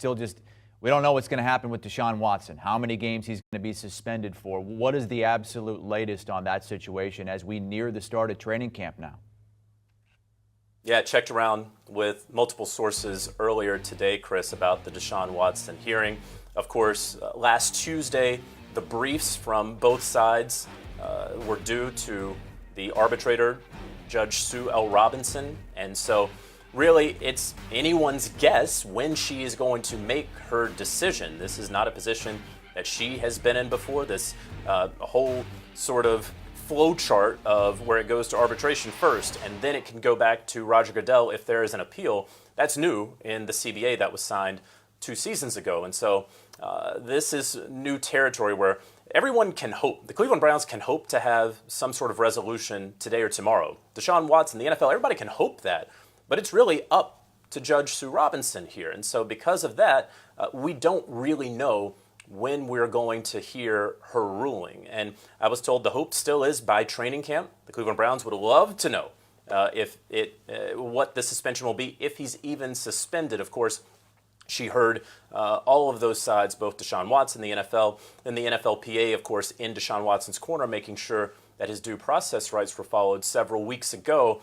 still just, we don't know what's going to happen with Deshaun Watson, how many games he's going to be suspended for. What is the absolute latest on that situation as we near the start of training camp now? Yeah, I checked around with multiple sources earlier today, Chris, about the Deshaun Watson hearing. Of course, last Tuesday, the briefs from both sides were due to the arbitrator, Judge Sue L. Robinson. And so really, it's anyone's guess when she is going to make her decision. This is not a position that she has been in before. This whole sort of flow chart of where it goes to arbitration first, and then it can go back to Roger Goodell if there is an appeal. That's new in the CBA that was signed 2 seasons ago. And so this is new territory where everyone can hope. The Cleveland Browns can hope to have some sort of resolution today or tomorrow. Deshaun Watson, the NFL, everybody can hope that. But it's really up to Judge Sue Robinson here. And so because of that, we don't really know when we're going to hear her ruling. And I was told the hope still is by training camp. The Cleveland Browns would love to know what the suspension will be, if he's even suspended. Of course, she heard all of those sides, both Deshaun Watson, the NFL, and the NFLPA, of course, in Deshaun Watson's corner, making sure that his due process rights were followed several weeks ago.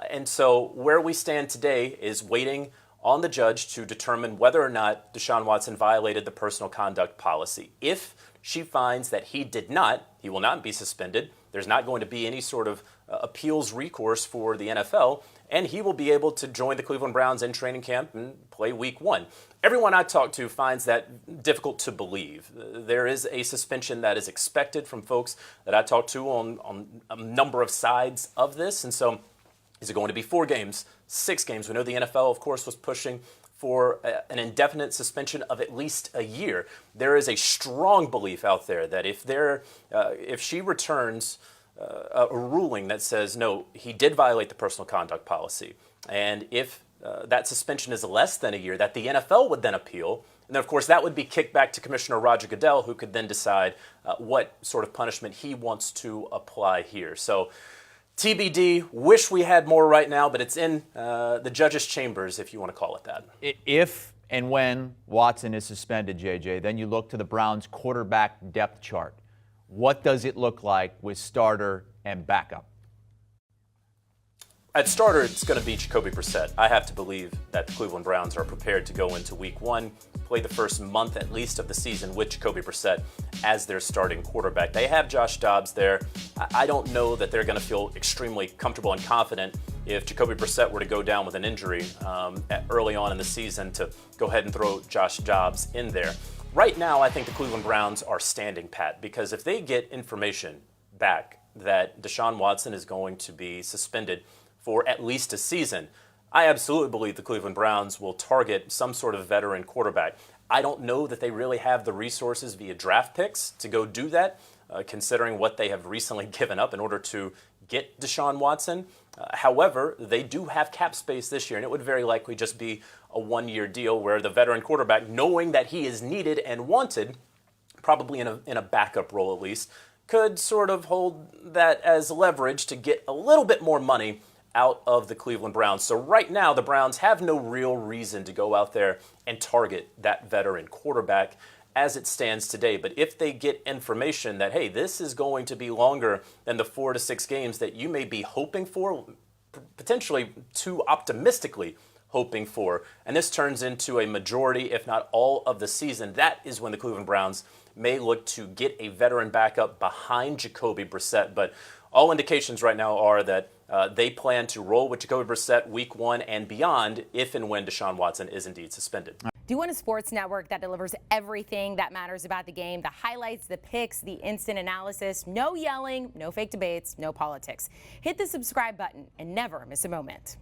And so where we stand today is waiting on the judge to determine whether or not Deshaun Watson violated the personal conduct policy. If she finds that he did not, he will not be suspended. There's not going to be any sort of appeals recourse for the NFL, and he will be able to join the Cleveland Browns in training camp and play week 1. Everyone I talk to finds that difficult to believe. There is a suspension that is expected from folks that I talk to on a number of sides of this, and so is it going to be 4 games, 6 games? We know the NFL, of course, was pushing for an indefinite suspension of at least a year. There is a strong belief out there that if she returns a ruling that says, no, he did violate the personal conduct policy, and if that suspension is less than a year, that the NFL would then appeal. And then, of course, that would be kicked back to Commissioner Roger Goodell, who could then decide what sort of punishment he wants to apply here. So TBD, wish we had more right now, but it's in the judge's chambers, if you want to call it that. If and when Watson is suspended, JJ, then you look to the Browns' quarterback depth chart. What does it look like with starter and backup? At starter, it's going to be Jacoby Brissett. I have to believe that the Cleveland Browns are prepared to go into week 1, play the first month at least of the season with Jacoby Brissett as their starting quarterback. They have Josh Dobbs there. I don't know that they're going to feel extremely comfortable and confident if Jacoby Brissett were to go down with an injury early on in the season to go ahead and throw Josh Dobbs in there. Right now, I think the Cleveland Browns are standing pat, because if they get information back that Deshaun Watson is going to be suspended for at least a season, I absolutely believe the Cleveland Browns will target some sort of veteran quarterback. I don't know that they really have the resources via draft picks to go do that, considering what they have recently given up in order to get Deshaun Watson. However, they do have cap space this year, and it would very likely just be a 1-year deal where the veteran quarterback, knowing that he is needed and wanted, probably in a backup role at least, could sort of hold that as leverage to get a little bit more money out of the Cleveland Browns. So right now, the Browns have no real reason to go out there and target that veteran quarterback as it stands today. But if they get information that, hey, this is going to be longer than the 4 to 6 games that you may be hoping for, potentially too optimistically hoping for, and this turns into a majority, if not all, of the season, that is when the Cleveland Browns may look to get a veteran backup behind Jacoby Brissett. But all indications right now are that they plan to roll with Jacoby Brissett week 1 and beyond if and when Deshaun Watson is indeed suspended. Do you want a sports network that delivers everything that matters about the game? The highlights, the picks, the instant analysis, no yelling, no fake debates, no politics. Hit the subscribe button and never miss a moment.